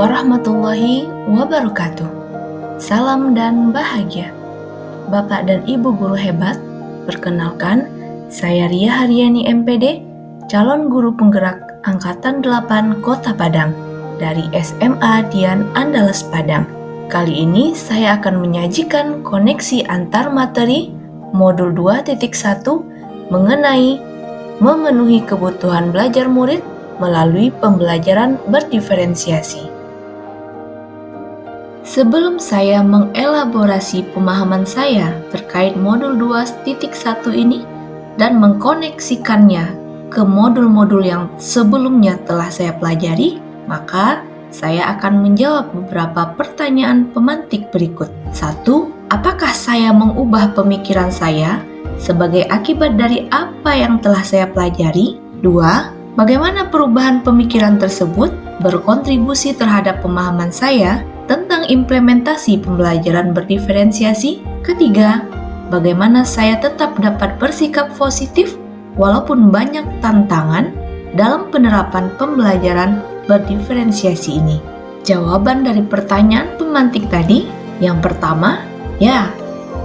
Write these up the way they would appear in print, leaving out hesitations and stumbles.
warahmatullahi wabarakatuh. Salam dan bahagia. Bapak dan Ibu guru hebat, perkenalkan, saya Ria Haryani MPD, calon guru penggerak Angkatan 8 Kota Padang dari SMA Dian Andalas Padang. Kali ini saya akan menyajikan koneksi antar materi modul 2.1 mengenai memenuhi kebutuhan belajar murid melalui pembelajaran berdiferensiasi. Sebelum saya mengelaborasi pemahaman saya terkait modul 2.1 ini dan mengkoneksikannya ke modul-modul yang sebelumnya telah saya pelajari, maka saya akan menjawab beberapa pertanyaan pemantik berikut. 1. Apakah saya mengubah pemikiran saya sebagai akibat dari apa yang telah saya pelajari? 2. Bagaimana perubahan pemikiran tersebut berkontribusi terhadap pemahaman saya tentang implementasi pembelajaran berdiferensiasi? 3. Bagaimana saya tetap dapat bersikap positif walaupun banyak tantangan dalam penerapan pembelajaran berdiferensiasi ini? Jawaban dari pertanyaan pemantik tadi, yang pertama, ya,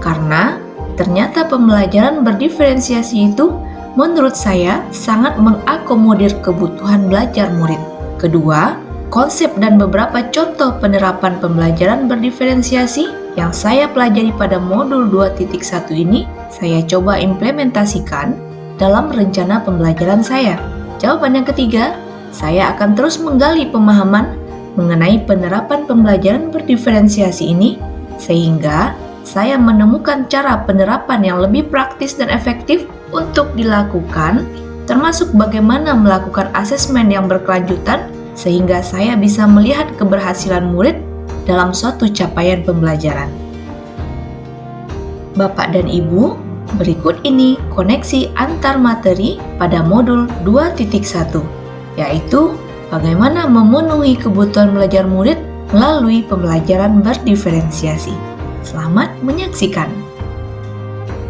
karena ternyata pembelajaran berdiferensiasi itu menurut saya sangat mengakomodir kebutuhan belajar murid. Kedua, konsep dan beberapa contoh penerapan pembelajaran berdiferensiasi yang saya pelajari pada modul 2.1 ini saya coba implementasikan dalam rencana pembelajaran saya. Jawaban yang ketiga, saya akan terus menggali pemahaman mengenai penerapan pembelajaran berdiferensiasi ini sehingga saya menemukan cara penerapan yang lebih praktis dan efektif untuk dilakukan, termasuk bagaimana melakukan asesmen yang berkelanjutan sehingga saya bisa melihat keberhasilan murid dalam suatu capaian pembelajaran. Bapak dan Ibu, berikut ini koneksi antar materi pada modul 2.1, yaitu bagaimana memenuhi kebutuhan belajar murid melalui pembelajaran berdiferensiasi. Selamat menyaksikan.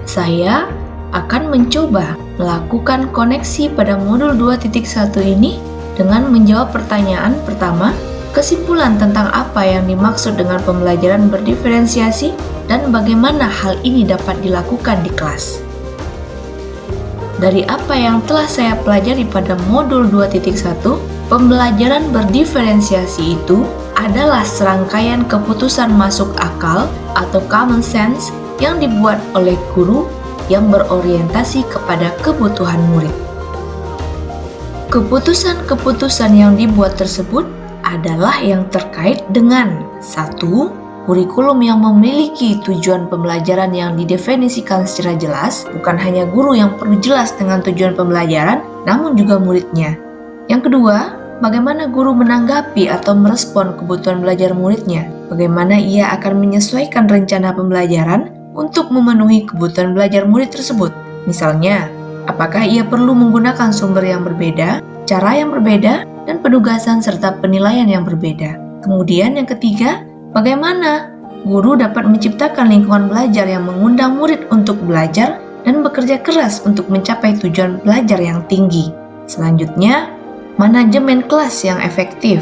Saya akan mencoba melakukan koneksi pada modul 2.1 ini dengan menjawab pertanyaan pertama, kesimpulan tentang apa yang dimaksud dengan pembelajaran berdiferensiasi dan bagaimana hal ini dapat dilakukan di kelas. Dari apa yang telah saya pelajari pada modul 2.1, pembelajaran berdiferensiasi itu adalah serangkaian keputusan masuk akal atau common sense yang dibuat oleh guru yang berorientasi kepada kebutuhan murid. Keputusan-keputusan yang dibuat tersebut adalah yang terkait dengan 1. Kurikulum yang memiliki tujuan pembelajaran yang didefinisikan secara jelas, bukan hanya guru yang perlu jelas dengan tujuan pembelajaran, namun juga muridnya. Yang kedua, bagaimana guru menanggapi atau merespon kebutuhan belajar muridnya? Bagaimana ia akan menyesuaikan rencana pembelajaran untuk memenuhi kebutuhan belajar murid tersebut? Misalnya, apakah ia perlu menggunakan sumber yang berbeda, cara yang berbeda, dan penugasan serta penilaian yang berbeda? Kemudian yang ketiga, bagaimana guru dapat menciptakan lingkungan belajar yang mengundang murid untuk belajar dan bekerja keras untuk mencapai tujuan belajar yang tinggi? Selanjutnya, manajemen kelas yang efektif.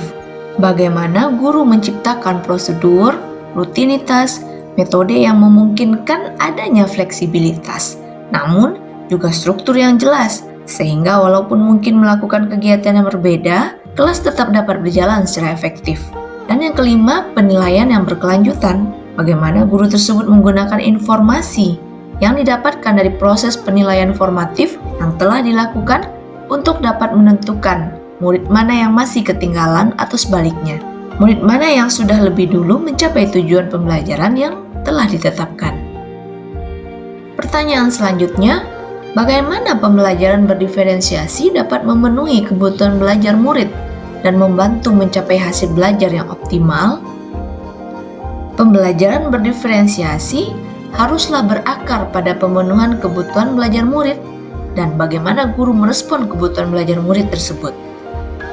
Bagaimana guru menciptakan prosedur, rutinitas, metode yang memungkinkan adanya fleksibilitas, namun juga struktur yang jelas, sehingga walaupun mungkin melakukan kegiatan yang berbeda, kelas tetap dapat berjalan secara efektif. Dan yang kelima, penilaian yang berkelanjutan. Bagaimana guru tersebut menggunakan informasi yang didapatkan dari proses penilaian formatif yang telah dilakukan untuk dapat menentukan murid mana yang masih ketinggalan atau sebaliknya, murid mana yang sudah lebih dulu mencapai tujuan pembelajaran yang telah ditetapkan. Pertanyaan selanjutnya, bagaimana pembelajaran berdiferensiasi dapat memenuhi kebutuhan belajar murid dan membantu mencapai hasil belajar yang optimal? Pembelajaran berdiferensiasi haruslah berakar pada pemenuhan kebutuhan belajar murid dan bagaimana guru merespon kebutuhan belajar murid tersebut.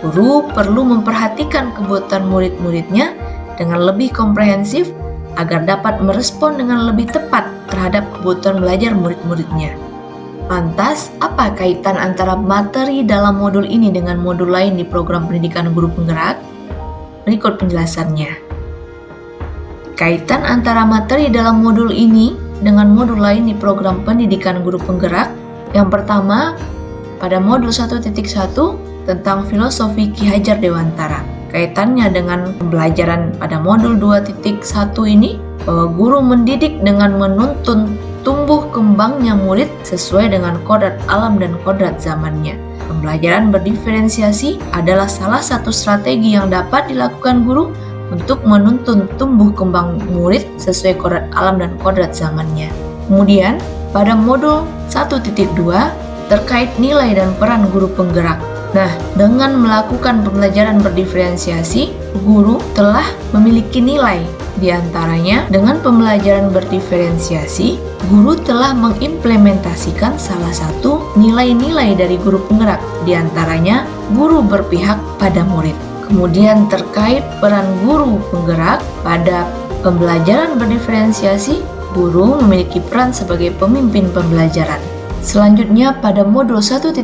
Guru perlu memperhatikan kebutuhan murid-muridnya dengan lebih komprehensif agar dapat merespon dengan lebih tepat terhadap kebutuhan belajar murid-muridnya. Lantas, apa kaitan antara materi dalam modul ini dengan modul lain di program pendidikan guru penggerak? Berikut penjelasannya. Kaitan antara materi dalam modul ini dengan modul lain di program pendidikan guru penggerak. Yang pertama, pada modul 1.1 tentang filosofi Ki Hajar Dewantara. Kaitannya dengan pembelajaran pada modul 2.1 ini, bahwa guru mendidik dengan menuntun tumbuh kembangnya murid sesuai dengan kodrat alam dan kodrat zamannya. Pembelajaran berdiferensiasi adalah salah satu strategi yang dapat dilakukan guru untuk menuntun tumbuh kembang murid sesuai kodrat alam dan kodrat zamannya. Kemudian, pada modul 1.2 terkait nilai dan peran guru penggerak. Nah, dengan melakukan pembelajaran berdiferensiasi, guru telah memiliki nilai. Di antaranya, dengan pembelajaran berdiferensiasi, guru telah mengimplementasikan salah satu nilai-nilai dari guru penggerak. Di antaranya, guru berpihak pada murid. Kemudian terkait peran guru penggerak pada pembelajaran berdiferensiasi, guru memiliki peran sebagai pemimpin pembelajaran. Selanjutnya pada modul 1.3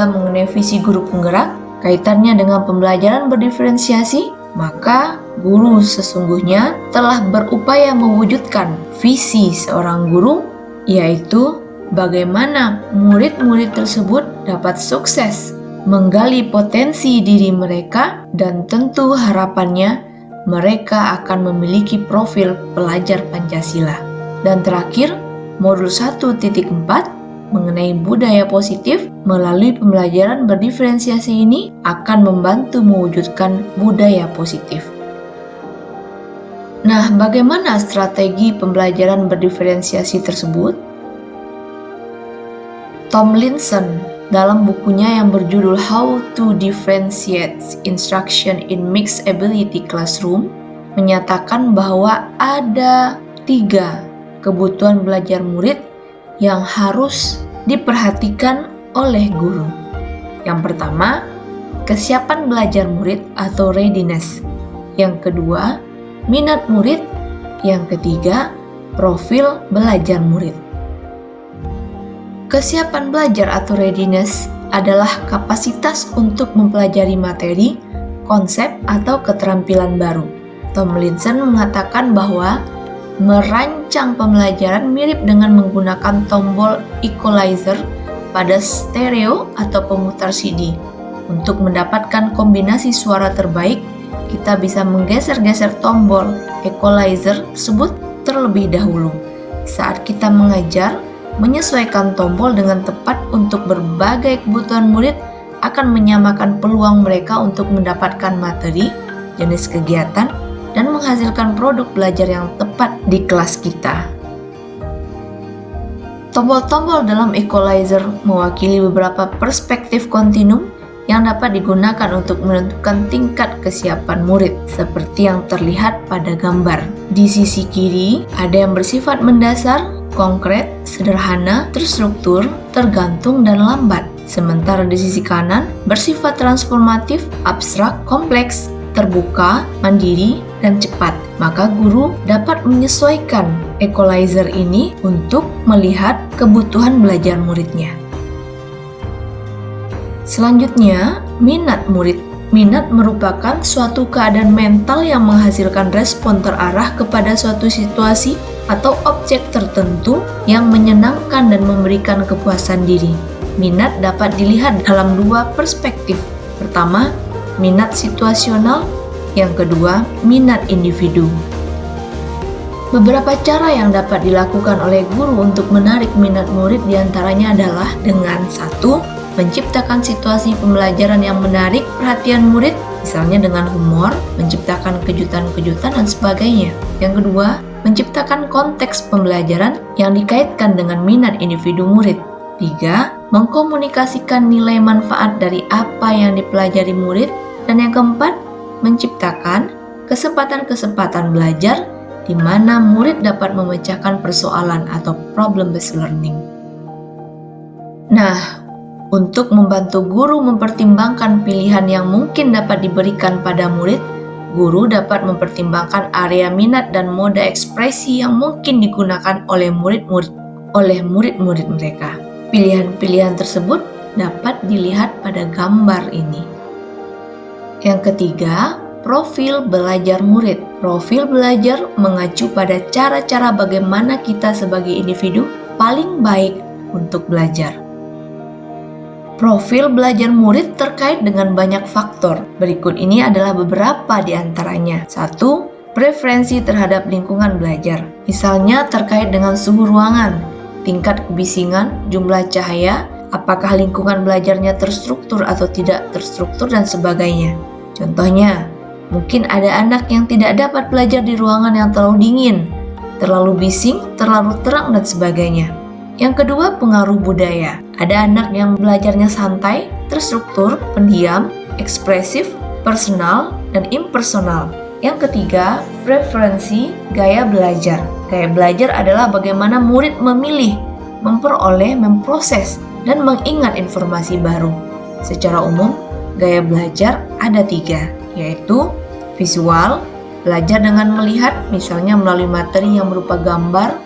mengenai visi guru penggerak, kaitannya dengan pembelajaran berdiferensiasi, maka guru sesungguhnya telah berupaya mewujudkan visi seorang guru, yaitu bagaimana murid-murid tersebut dapat sukses menggali potensi diri mereka, dan tentu harapannya mereka akan memiliki profil pelajar Pancasila. Dan terakhir, modul 1.4 mengenai budaya positif melalui pembelajaran berdiferensiasi ini akan membantu mewujudkan budaya positif. Nah, bagaimana strategi pembelajaran berdiferensiasi tersebut? Tomlinson dalam bukunya yang berjudul How to Differentiate Instruction in Mixed Ability Classroom menyatakan bahwa ada 3 kebutuhan belajar murid yang harus diperhatikan oleh guru. Yang pertama, kesiapan belajar murid atau readiness. Yang kedua, minat murid. Yang ketiga, profil belajar murid. Kesiapan belajar atau readiness adalah kapasitas untuk mempelajari materi, konsep, atau keterampilan baru. Tomlinson mengatakan bahwa merancang pembelajaran mirip dengan menggunakan tombol equalizer pada stereo atau pemutar CD. Untuk mendapatkan kombinasi suara terbaik, kita bisa menggeser-geser tombol equalizer tersebut terlebih dahulu. Saat kita mengajar, menyesuaikan tombol dengan tepat untuk berbagai kebutuhan murid akan menyamakan peluang mereka untuk mendapatkan materi, jenis kegiatan, dan menghasilkan produk belajar yang tepat di kelas kita. Tombol-tombol dalam equalizer mewakili beberapa perspektif kontinum yang dapat digunakan untuk menentukan tingkat kesiapan murid, seperti yang terlihat pada gambar. Di sisi kiri, ada yang bersifat mendasar, konkret, sederhana, terstruktur, tergantung, dan lambat. Sementara di sisi kanan, bersifat transformatif, abstrak, kompleks, terbuka, mandiri, dan cepat. Maka guru dapat menyesuaikan equalizer ini untuk melihat kebutuhan belajar muridnya. Selanjutnya, minat murid. Minat merupakan suatu keadaan mental yang menghasilkan respon terarah kepada suatu situasi atau objek tertentu yang menyenangkan dan memberikan kepuasan diri. Minat dapat dilihat dalam 2 perspektif. Pertama, minat situasional. Yang kedua, minat individu. Beberapa cara yang dapat dilakukan oleh guru untuk menarik minat murid diantaranya adalah dengan 1. Menciptakan situasi pembelajaran yang menarik perhatian murid, misalnya dengan humor, menciptakan kejutan-kejutan, dan sebagainya. Yang kedua, menciptakan konteks pembelajaran yang dikaitkan dengan minat individu murid. 3. Mengkomunikasikan nilai manfaat dari apa yang dipelajari murid. Dan yang keempat, menciptakan kesempatan-kesempatan belajar di mana murid dapat memecahkan persoalan atau problem-based learning. Nah, untuk membantu guru mempertimbangkan pilihan yang mungkin dapat diberikan pada murid, guru dapat mempertimbangkan area minat dan moda ekspresi yang mungkin digunakan oleh murid-murid mereka. Pilihan-pilihan tersebut dapat dilihat pada gambar ini. Yang ketiga, profil belajar murid. Profil belajar mengacu pada cara-cara bagaimana kita sebagai individu paling baik untuk belajar. Profil belajar murid terkait dengan banyak faktor. Berikut ini adalah beberapa di antaranya. 1. Preferensi terhadap lingkungan belajar. Misalnya terkait dengan suhu ruangan, tingkat kebisingan, jumlah cahaya, apakah lingkungan belajarnya terstruktur atau tidak terstruktur, dan sebagainya. Contohnya, mungkin ada anak yang tidak dapat belajar di ruangan yang terlalu dingin, terlalu bising, terlalu terang, dan sebagainya. Yang kedua, pengaruh budaya. Ada anak yang belajarnya santai, terstruktur, pendiam, ekspresif, personal, dan impersonal. Yang ketiga, preferensi gaya belajar. Gaya belajar adalah bagaimana murid memilih, memperoleh, memproses, dan mengingat informasi baru. Secara umum, gaya belajar ada 3, yaitu visual, belajar dengan melihat, misalnya melalui materi yang berupa gambar,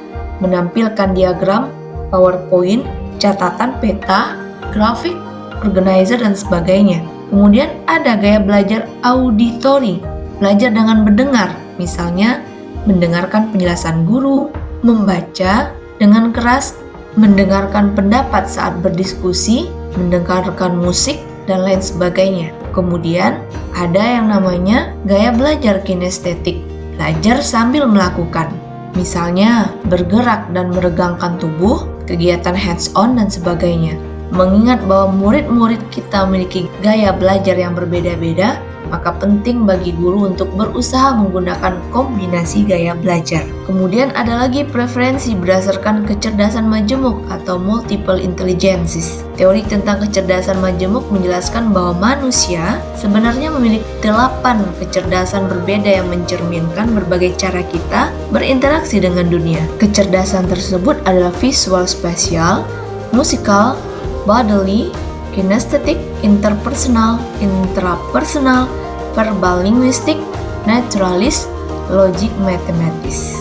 menampilkan diagram, PowerPoint, catatan, peta, grafik, organizer, dan sebagainya. Kemudian ada gaya belajar auditori, belajar dengan mendengar, misalnya mendengarkan penjelasan guru, membaca dengan keras, mendengarkan pendapat saat berdiskusi, mendengarkan musik, dan lain sebagainya. Kemudian ada yang namanya gaya belajar kinestetik, belajar sambil melakukan, misalnya bergerak dan meregangkan tubuh, kegiatan hands-on, dan sebagainya. Mengingat bahwa murid-murid kita memiliki gaya belajar yang berbeda-beda, maka penting bagi guru untuk berusaha menggunakan kombinasi gaya belajar. Kemudian ada lagi preferensi berdasarkan kecerdasan majemuk atau multiple intelligences. Teori tentang kecerdasan majemuk menjelaskan bahwa manusia sebenarnya memiliki 8 kecerdasan berbeda yang mencerminkan berbagai cara kita berinteraksi dengan dunia. Kecerdasan tersebut adalah visual spasial, musikal, bodily, kinestetik, interpersonal, intrapersonal, verbal linguistik, naturalis, logik matematis.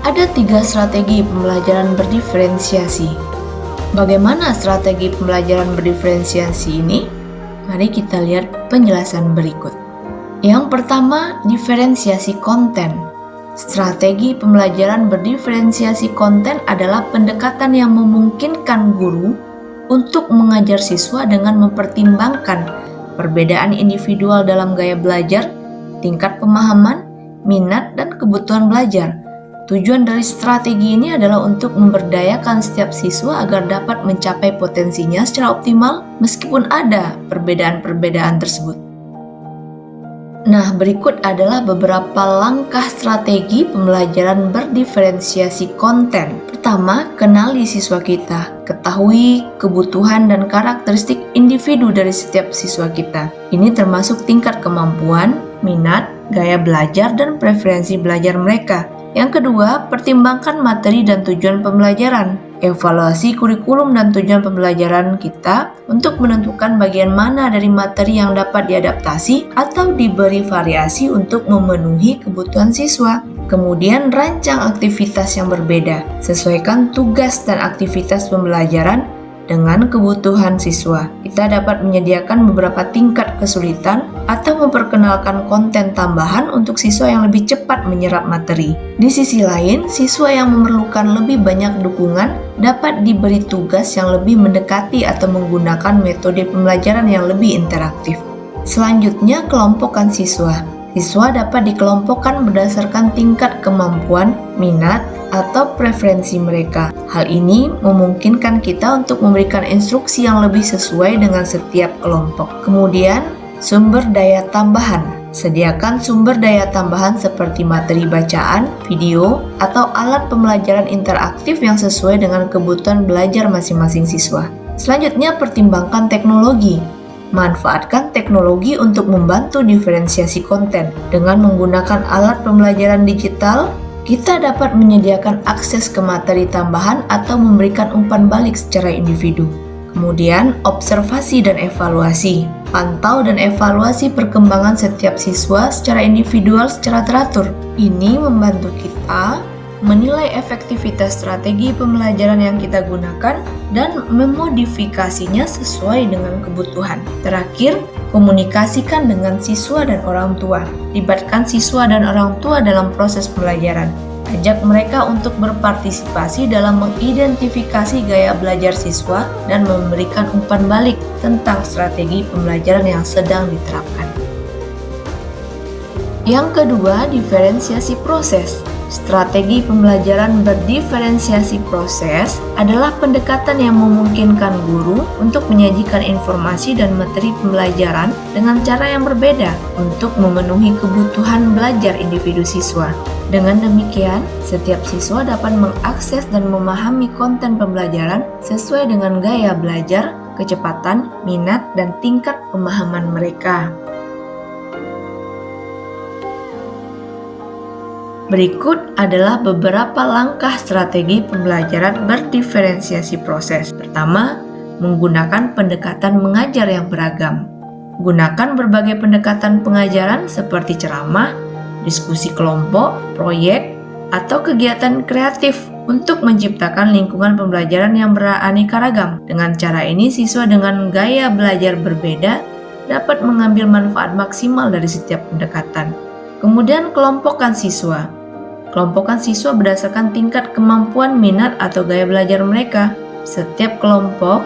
Ada 3 strategi pembelajaran berdiferensiasi. Bagaimana strategi pembelajaran berdiferensiasi ini? Mari kita lihat penjelasan berikut. Yang pertama, diferensiasi konten. Strategi pembelajaran berdiferensiasi konten adalah pendekatan yang memungkinkan guru untuk mengajar siswa dengan mempertimbangkan perbedaan individual dalam gaya belajar, tingkat pemahaman, minat, dan kebutuhan belajar. Tujuan dari strategi ini adalah untuk memberdayakan setiap siswa agar dapat mencapai potensinya secara optimal meskipun ada perbedaan-perbedaan tersebut. Nah, berikut adalah beberapa langkah strategi pembelajaran berdiferensiasi konten. Pertama, kenali siswa kita. Ketahui kebutuhan dan karakteristik individu dari setiap siswa kita. Ini termasuk tingkat kemampuan, minat, gaya belajar, dan preferensi belajar mereka. Yang kedua, pertimbangkan materi dan tujuan pembelajaran. Evaluasi kurikulum dan tujuan pembelajaran kita untuk menentukan bagian mana dari materi yang dapat diadaptasi atau diberi variasi untuk memenuhi kebutuhan siswa. Kemudian rancang aktivitas yang berbeda. Sesuaikan tugas dan aktivitas pembelajaran dengan kebutuhan siswa. Kita dapat menyediakan beberapa tingkat kesulitan atau memperkenalkan konten tambahan untuk siswa yang lebih cepat menyerap materi. Di sisi lain, siswa yang memerlukan lebih banyak dukungan dapat diberi tugas yang lebih mendekati atau menggunakan metode pembelajaran yang lebih interaktif. Selanjutnya, kelompokkan siswa. Siswa dapat dikelompokkan berdasarkan tingkat kemampuan, minat, atau preferensi mereka. Hal ini memungkinkan kita untuk memberikan instruksi yang lebih sesuai dengan setiap kelompok. Kemudian, sumber daya tambahan. Sediakan sumber daya tambahan seperti materi bacaan, video, atau alat pembelajaran interaktif yang sesuai dengan kebutuhan belajar masing-masing siswa. Selanjutnya, pertimbangkan teknologi. Manfaatkan teknologi untuk membantu diferensiasi konten. Dengan menggunakan alat pembelajaran digital, kita dapat menyediakan akses ke materi tambahan atau memberikan umpan balik secara individu. Kemudian, observasi dan evaluasi. Pantau dan evaluasi perkembangan setiap siswa secara individual secara teratur. Ini membantu kita menilai efektivitas strategi pembelajaran yang kita gunakan dan memodifikasinya sesuai dengan kebutuhan. Terakhir, Komunikasikan dengan siswa dan orang tua. Libatkan siswa dan orang tua dalam proses pembelajaran. Ajak mereka untuk berpartisipasi dalam mengidentifikasi gaya belajar siswa dan memberikan umpan balik tentang strategi pembelajaran yang sedang diterapkan. Yang kedua, diferensiasi proses. Strategi pembelajaran berdiferensiasi proses adalah pendekatan yang memungkinkan guru untuk menyajikan informasi dan materi pembelajaran dengan cara yang berbeda untuk memenuhi kebutuhan belajar individu siswa. Dengan demikian, setiap siswa dapat mengakses dan memahami konten pembelajaran sesuai dengan gaya belajar, kecepatan, minat, dan tingkat pemahaman mereka. Berikut adalah beberapa langkah strategi pembelajaran berdiferensiasi proses. Pertama, menggunakan pendekatan mengajar yang beragam. Gunakan berbagai pendekatan pengajaran seperti ceramah, diskusi kelompok, proyek, atau kegiatan kreatif untuk menciptakan lingkungan pembelajaran yang beraneka ragam. Dengan cara ini, siswa dengan gaya belajar berbeda dapat mengambil manfaat maksimal dari setiap pendekatan. Kemudian, kelompokkan siswa. Kelompokkan siswa berdasarkan tingkat kemampuan, minat, atau gaya belajar mereka. Setiap kelompok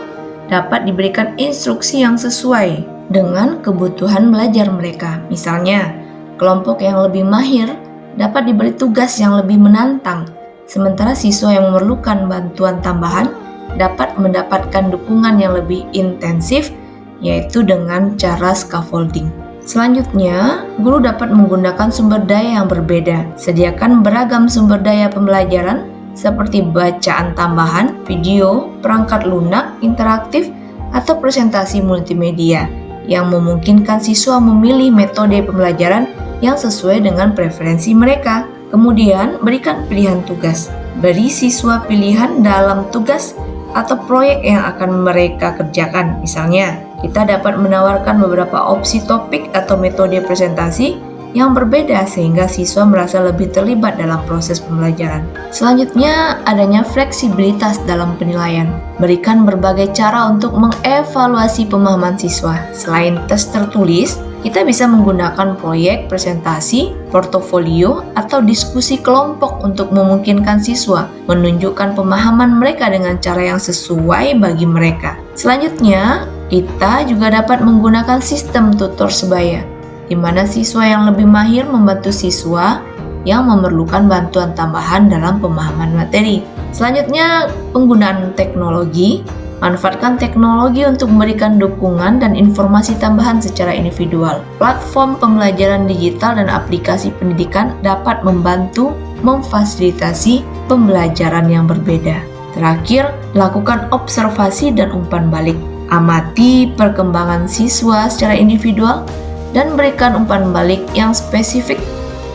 dapat diberikan instruksi yang sesuai dengan kebutuhan belajar mereka. Misalnya, kelompok yang lebih mahir dapat diberi tugas yang lebih menantang, sementara siswa yang memerlukan bantuan tambahan dapat mendapatkan dukungan yang lebih intensif, yaitu dengan cara scaffolding. Selanjutnya, guru dapat menggunakan sumber daya yang berbeda. Sediakan beragam sumber daya pembelajaran seperti bacaan tambahan, video, perangkat lunak, interaktif, atau presentasi multimedia yang memungkinkan siswa memilih metode pembelajaran yang sesuai dengan preferensi mereka. Kemudian, berikan pilihan tugas. Beri siswa pilihan dalam tugas atau proyek yang akan mereka kerjakan. Misalnya, kita dapat menawarkan beberapa opsi topik atau metode presentasi yang berbeda sehingga siswa merasa lebih terlibat dalam proses pembelajaran. Selanjutnya, adanya fleksibilitas dalam penilaian. Berikan berbagai cara untuk mengevaluasi pemahaman siswa. Selain tes tertulis, kita bisa menggunakan proyek, presentasi, portofolio, atau diskusi kelompok untuk memungkinkan siswa menunjukkan pemahaman mereka dengan cara yang sesuai bagi mereka. Selanjutnya, kita juga dapat menggunakan sistem tutor sebaya, di mana siswa yang lebih mahir membantu siswa yang memerlukan bantuan tambahan dalam pemahaman materi. Selanjutnya, penggunaan teknologi. Manfaatkan teknologi untuk memberikan dukungan dan informasi tambahan secara individual. Platform pembelajaran digital dan aplikasi pendidikan dapat membantu memfasilitasi pembelajaran yang berbeda. Terakhir, lakukan observasi dan umpan balik. Amati perkembangan siswa secara individual dan berikan umpan balik yang spesifik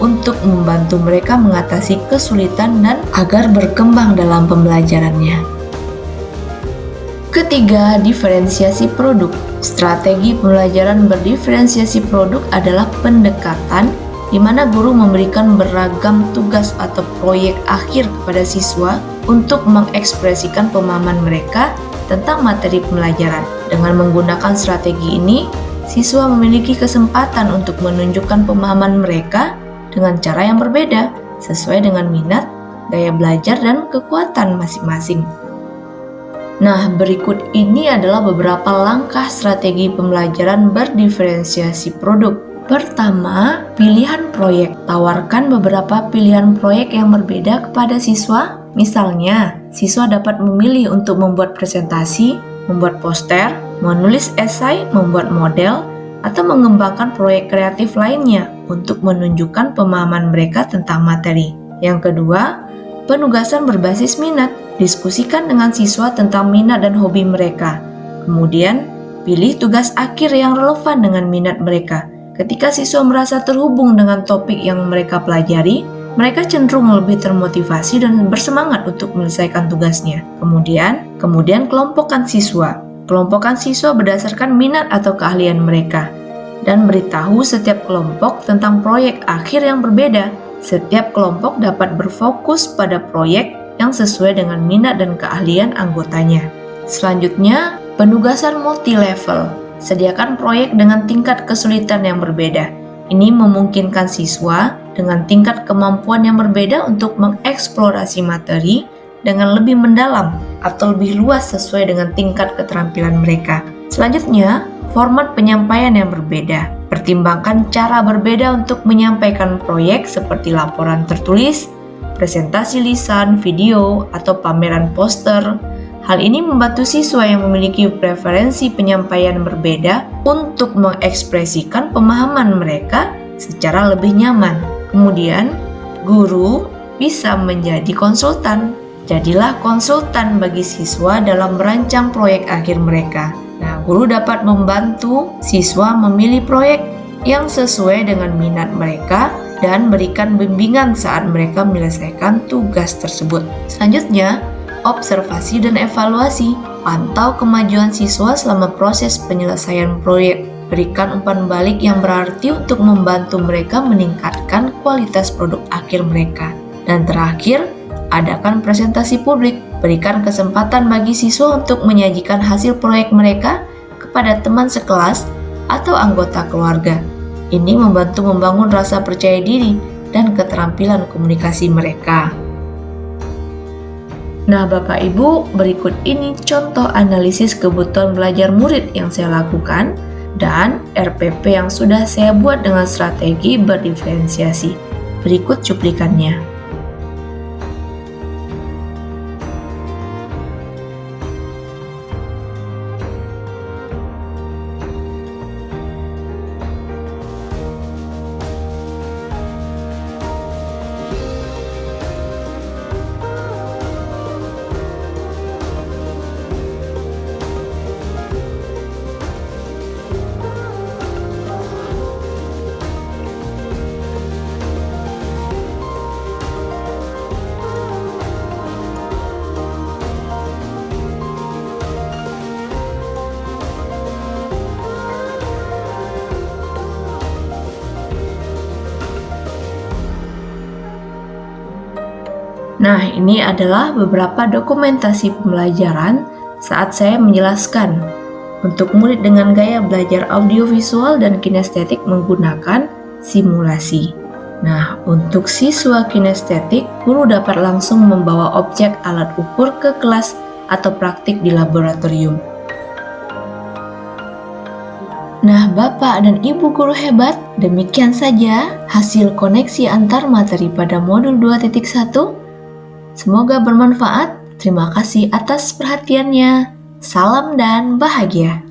untuk membantu mereka mengatasi kesulitan dan agar berkembang dalam pembelajarannya. Ketiga, diferensiasi produk. Strategi pembelajaran berdiferensiasi produk adalah pendekatan di mana guru memberikan beragam tugas atau proyek akhir kepada siswa untuk mengekspresikan pemahaman mereka tentang materi pembelajaran. Dengan menggunakan strategi ini, siswa memiliki kesempatan untuk menunjukkan pemahaman mereka dengan cara yang berbeda, sesuai dengan minat, gaya belajar, dan kekuatan masing-masing. Nah, berikut ini adalah beberapa langkah strategi pembelajaran berdiferensiasi produk. Pertama, pilihan proyek. Tawarkan beberapa pilihan proyek yang berbeda kepada siswa. Misalnya, siswa dapat memilih untuk membuat presentasi, membuat poster, menulis esai, membuat model, atau mengembangkan proyek kreatif lainnya untuk menunjukkan pemahaman mereka tentang materi. Yang kedua, penugasan berbasis minat. Diskusikan dengan siswa tentang minat dan hobi mereka. Kemudian, pilih tugas akhir yang relevan dengan minat mereka. Ketika siswa merasa terhubung dengan topik yang mereka pelajari, mereka cenderung lebih termotivasi dan bersemangat untuk menyelesaikan tugasnya. Kemudian kelompokkan siswa. Kelompokkan siswa berdasarkan minat atau keahlian mereka. Dan beritahu setiap kelompok tentang proyek akhir yang berbeda. Setiap kelompok dapat berfokus pada proyek yang sesuai dengan minat dan keahlian anggotanya. Selanjutnya, penugasan multi-level. Sediakan proyek dengan tingkat kesulitan yang berbeda. Ini memungkinkan siswa dengan tingkat kemampuan yang berbeda untuk mengeksplorasi materi dengan lebih mendalam atau lebih luas sesuai dengan tingkat keterampilan mereka. Selanjutnya, format penyampaian yang berbeda. Pertimbangkan cara berbeda untuk menyampaikan proyek seperti laporan tertulis, presentasi lisan, video, atau pameran poster. Hal ini membantu siswa yang memiliki preferensi penyampaian berbeda untuk mengekspresikan pemahaman mereka secara lebih nyaman. Kemudian, guru bisa menjadi konsultan. Jadilah konsultan bagi siswa dalam merancang proyek akhir mereka. Nah, guru dapat membantu siswa memilih proyek yang sesuai dengan minat mereka dan berikan bimbingan saat mereka menyelesaikan tugas tersebut. Selanjutnya, observasi dan evaluasi. Pantau kemajuan siswa selama proses penyelesaian proyek. Berikan umpan balik yang berarti untuk membantu mereka meningkatkan kualitas produk akhir mereka. Dan terakhir, adakan presentasi publik. Berikan kesempatan bagi siswa untuk menyajikan hasil proyek mereka kepada teman sekelas atau anggota keluarga. Ini membantu membangun rasa percaya diri dan keterampilan komunikasi mereka. Nah, Bapak Ibu, berikut ini contoh analisis kebutuhan belajar murid yang saya lakukan dan RPP yang sudah saya buat dengan strategi berdiferensiasi. Berikut cuplikannya. Nah, ini adalah beberapa dokumentasi pembelajaran saat saya menjelaskan untuk murid dengan gaya belajar audiovisual dan kinestetik menggunakan simulasi. Nah, untuk siswa kinestetik, guru dapat langsung membawa objek alat ukur ke kelas atau praktik di laboratorium. Nah, Bapak dan Ibu guru hebat, demikian saja hasil koneksi antar materi pada modul 2.1. Semoga bermanfaat. Terima kasih atas perhatiannya. Salam dan bahagia.